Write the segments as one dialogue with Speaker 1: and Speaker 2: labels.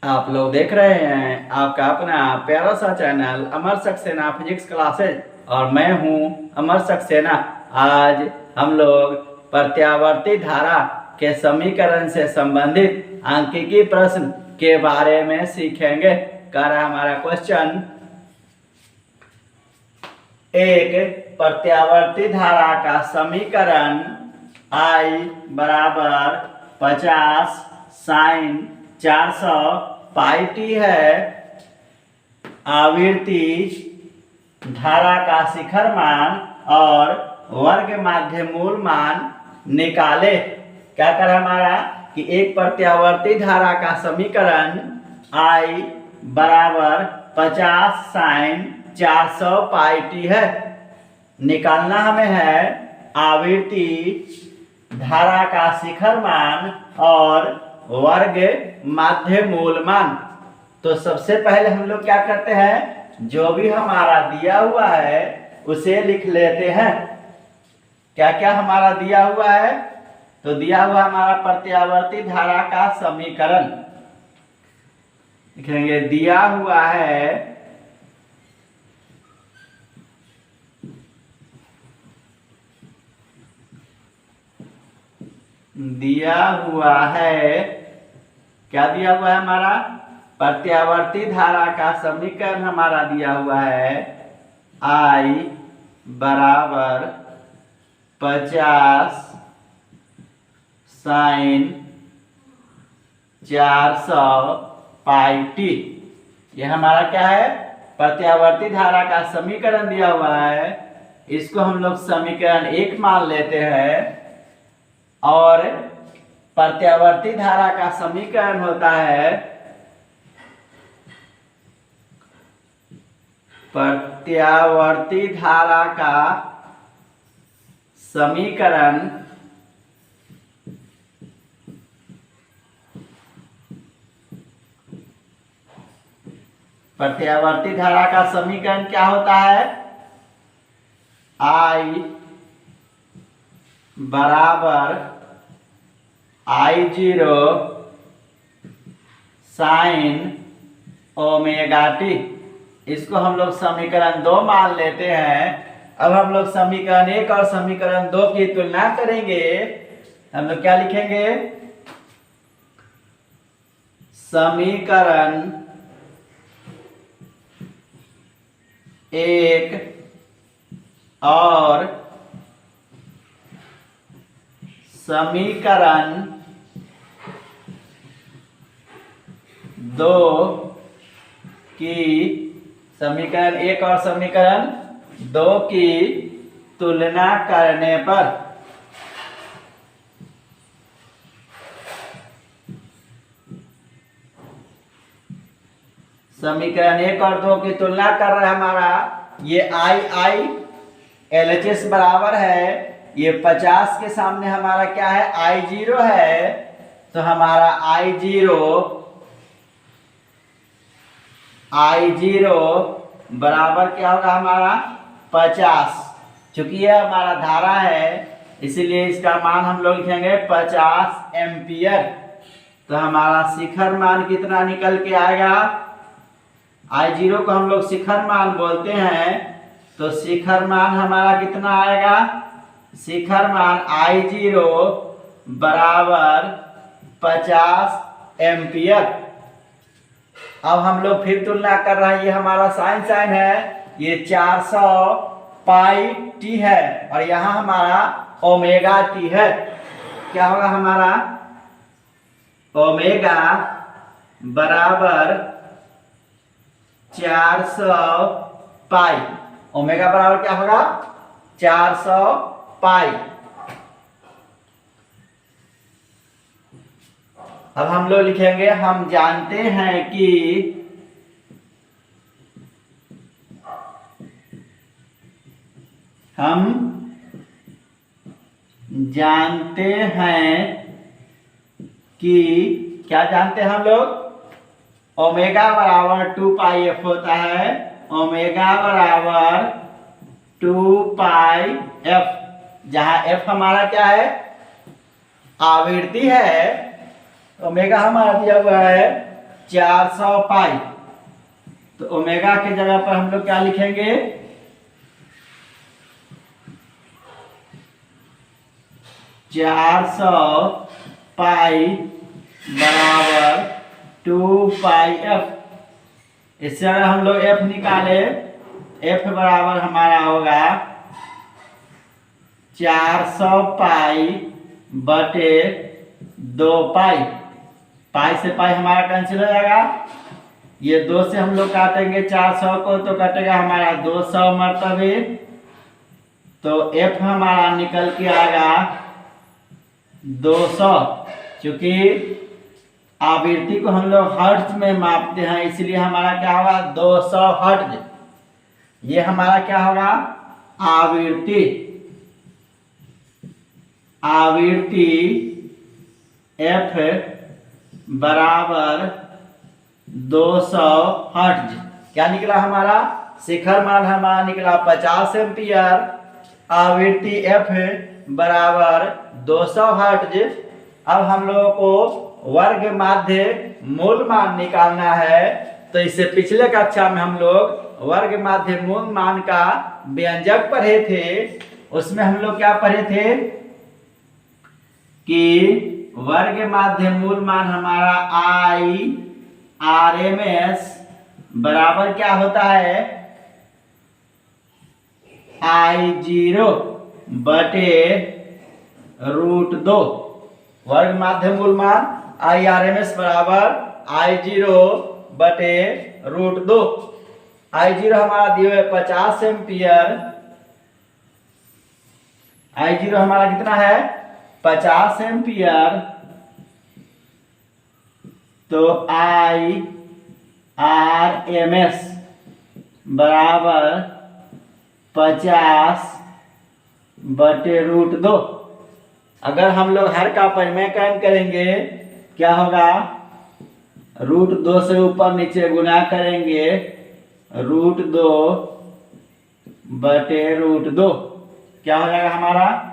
Speaker 1: आप लोग देख रहे हैं आपका अपना प्यारा सा चैनल अमर सक्सेना फिजिक्स क्लासेज और मैं हूं अमर सक्सेना। आज हम लोग प्रत्यावर्ती धारा के समीकरण से संबंधित सांख्यिकी प्रश्न के बारे में सीखेंगे। कह रहा हमारा क्वेश्चन, एक प्रत्यावर्ती धारा का समीकरण I बराबर 50 साइन 400 पाई टी है। आवर्ती धारा का शिखर मान और वर्ग माध्य मूल मान निकाले। क्या कर हमारा कि एक प्रत्यावर्ती धारा का समीकरण I बराबर 50 साइन 400 पाई टी है। निकालना हमें है आवर्ती धारा का शिखर मान और वर्ग माध्य मूल मान। तो सबसे पहले हम लोग क्या करते हैं, जो भी हमारा दिया हुआ है उसे लिख लेते हैं। क्या क्या हमारा दिया हुआ है, तो दिया हुआ हमारा प्रत्यावर्ती धारा का समीकरण लिखेंगे। दिया हुआ है क्या दिया हुआ है हमारा प्रत्यावर्ती धारा का समीकरण हमारा दिया हुआ है I बराबर 50 साइन 400 पाई टी। ये हमारा क्या है, प्रत्यावर्ती धारा का समीकरण दिया हुआ है। इसको हम लोग समीकरण 1 मान लेते हैं और प्रत्यावर्ती धारा का समीकरण होता है प्रत्यावर्ती धारा का समीकरण प्रत्यावर्ती धारा का समीकरण क्या होता है, I बराबर I0 साइन ओमेगा टी। इसको हम लोग समीकरण 2 मान लेते हैं। अब हम लोग समीकरण 1 और समीकरण 2 की तुलना करेंगे। हम लोग क्या लिखेंगे, समीकरण 1 और समीकरण 2 की समीकरण 1 और समीकरण 2 की तुलना करने पर समीकरण 1 और 2 की तुलना कर रहा है हमारा ये I LHS बराबर है। ये 50 के सामने हमारा क्या है, I0 है। तो हमारा I0 बराबर क्या होगा हमारा 50। चूंकि यह हमारा धारा है इसीलिए इसका मान हम लोग लिखेंगे 50 एम्पियर। तो हमारा शिखर मान कितना निकल के आएगा, I0 को हम लोग शिखर मान बोलते हैं। तो शिखर मान हमारा कितना आएगा, शिखर मान I0 बराबर 50 एम्पियर। अब हम लोग फिर तुलना कर रहे हैं। ये हमारा साइन साइन है, ये 400 पाई टी है और यहाँ हमारा ओमेगा टी है। क्या होगा हमारा ओमेगा बराबर 400 पाई। ओमेगा बराबर क्या होगा 400 पाई। अब हम लोग लिखेंगे, हम जानते हैं कि क्या जानते हैं हम लोग, ओमेगा बराबर 2 पाई एफ होता है। ओमेगा बराबर 2 पाई एफ, जहां एफ हमारा क्या है, आवृत्ति है। ओमेगा हमारा दिया हुआ है 400 पाई। तो ओमेगा की जगह पर हम लोग क्या लिखेंगे, 400 पाई बराबर 2 पाई एफ। इससे अगर हम लोग एफ निकाले, एफ बराबर हमारा होगा 400 पाई बटे 2 पाई। पाई से पाई हमारा कैंसिल हो जाएगा, ये 2 से हम लोग काटेंगे 400 को तो कटेगा हमारा 200 मरतबे। तो एफ हमारा निकल के आएगा 200। चूंकि आवृत्ति को हम लोग हर्ट्ज में मापते हैं, इसलिए हमारा क्या होगा 200 हर्ट्ज। ये हमारा क्या होगा, आवृत्ति। आवृत्ति एफ बराबर 200 हर्ट्ज। क्या निकला हमारा, शिखर मान हमारा निकला 50 एम्पियर। आवृत्ति एफ बराबर 200 हर्ट्ज। अब हम लोगों को वर्ग माध्य मूल मान निकालना है। तो इससे पिछले कक्षा में हम लोग वर्ग माध्य मूल मान का व्यंजक पढ़े थे। उसमें हम लोग क्या पढ़े थे कि वर्ग माध्य मूल मान हमारा आई आर एम एस बराबर क्या होता है, I0 बटे √2। वर्ग माध्य मूल मान IRMS बराबर I0 बटे √2। I0 हमारा दिए हुए 50 एम्पियर। I0 हमारा कितना है, 50 एम्पियर। तो IRMS बराबर 50 बटे √2। अगर हम लोग हर का परिमेयकरण करेंगे क्या होगा, √2 से ऊपर नीचे गुना करेंगे, √2 बटे √2 क्या हो जाएगा हमारा,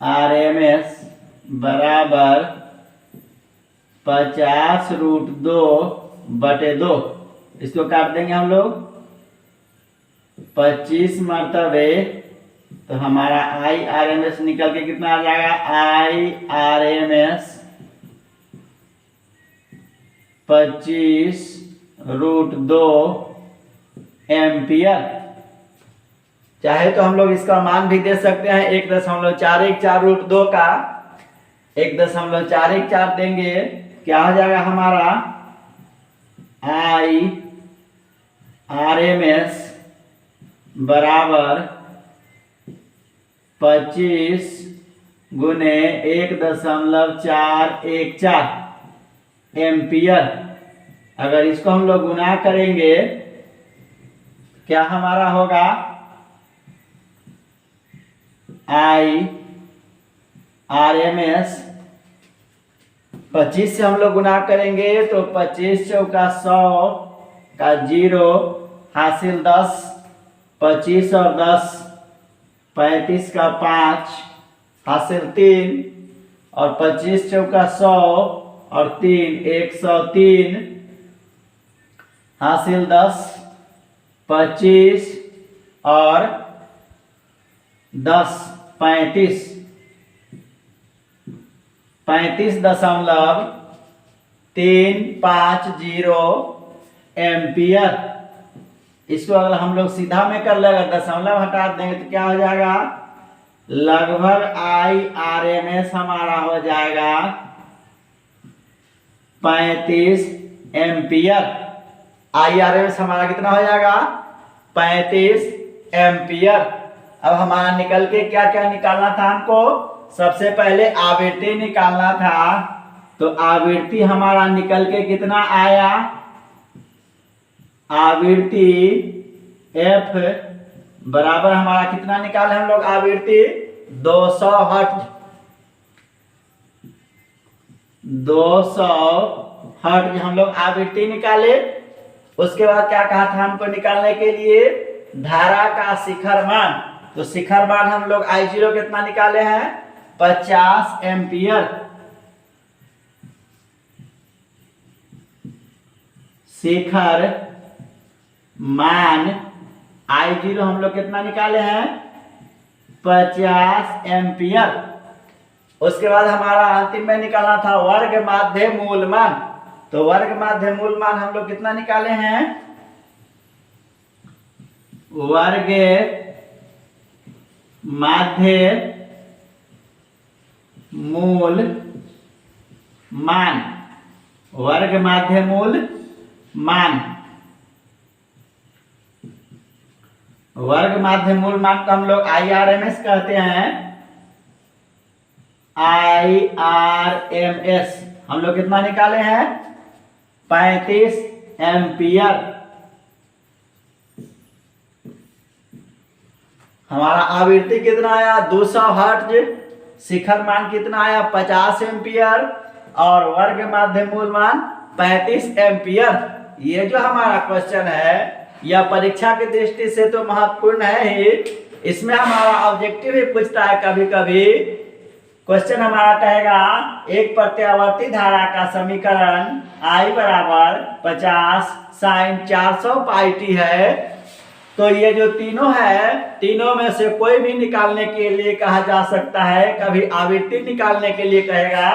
Speaker 1: IRMS बराबर 50 √2 बटे 2। इसको काट देंगे हम लोग 25 मरतबे। तो हमारा IRMS निकल के कितना आ जाएगा, IRMS 25 √2 एम्पियर। चाहे तो हम लोग इसका मान भी दे सकते हैं 1.414 √2 का 1.414 देंगे। क्या हो जाएगा हमारा, IRMS बराबर 25 गुने 1.414 एम्पियर। अगर इसको हम लोग गुना करेंगे क्या हमारा होगा, IRMS 25 से हम लोग गुना करेंगे तो 25 चौका 100 का 0 हासिल 10, 25 और 10 35 का 5 हासिल 3 और 25 चौका 100 और 3 103 हासिल 10, 25 और 10 35.350 एम्पियर। इसको अगर हम लोग सीधा में कर लेगा, दशमलव हटा देंगे तो क्या हो जाएगा, लगभग IRMS हमारा हो जाएगा 35 एम्पियर। IRMS हमारा कितना हो जाएगा, 35 एम्पियर। अब हमारा निकल के क्या क्या निकालना था हमको, सबसे पहले आवृत्ति निकालना था। तो आवृत्ति हमारा निकल के कितना आया, आवृत्ति F बराबर हमारा कितना निकाले हम लोग, आवृत्ति 200 हर्ट्ज। 200 हर्ट्ज हम लोग आवृत्ति निकाले। उसके बाद क्या कहा था हमको निकालने के लिए, धारा का शिखर मान। तो शिखर मान हम लोग I0 कितना निकाले हैं, 50 एम्पियर। शिखर मान I0 हम लोग कितना निकाले हैं 50 एम्पियर। उसके बाद हमारा अंतिम में निकालना था वर्ग माध्य मूल मान। तो वर्ग माध्य मूल मान हम लोग कितना निकाले हैं वर्ग माध्य मूल मान। वर्ग माध्य मूल मान, वर्ग माध्य मूल मान को हम लोग IRMS कहते हैं। IRMS हम लोग कितना निकाले हैं 35 एम्पियर। हमारा आवृत्ति कितना आया 200 हर्ट्ज। शिखर मान कितना आया 50 एम्पियर और वर्ग माध्य मूल मान 35 एम्पियर। ये जो हमारा क्वेश्चन है यह परीक्षा की दृष्टि से तो महत्वपूर्ण है ही। इसमें हमारा ऑब्जेक्टिव ही पूछता है कभी कभी। क्वेश्चन हमारा कहेगा एक प्रत्यावर्ती धारा का समीकरण I बराबर 50 साइन 400 पाई टी है। तो ये जो तीनों है तीनों में से कोई भी निकालने के लिए कहा जा सकता है। कभी आवृत्ति निकालने के लिए कहेगा,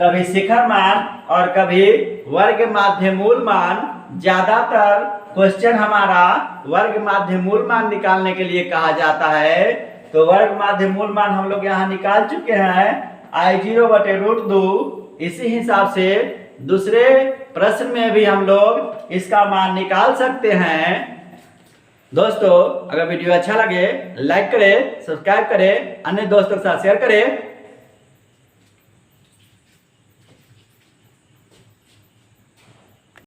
Speaker 1: कभी शिखर मान और कभी वर्ग माध्य मूल मान। ज्यादातर क्वेश्चन हमारा वर्ग माध्य मूल मान निकालने के लिए कहा जाता है। तो वर्ग माध्य मूल मान हम लोग यहाँ निकाल चुके हैं I0/√2। इसी हिसाब से दूसरे प्रश्न में भी हम लोग इसका मान निकाल सकते हैं। दोस्तों अगर वीडियो अच्छा लगे लाइक करें, सब्सक्राइब करें, अन्य दोस्तों के साथ शेयर करें।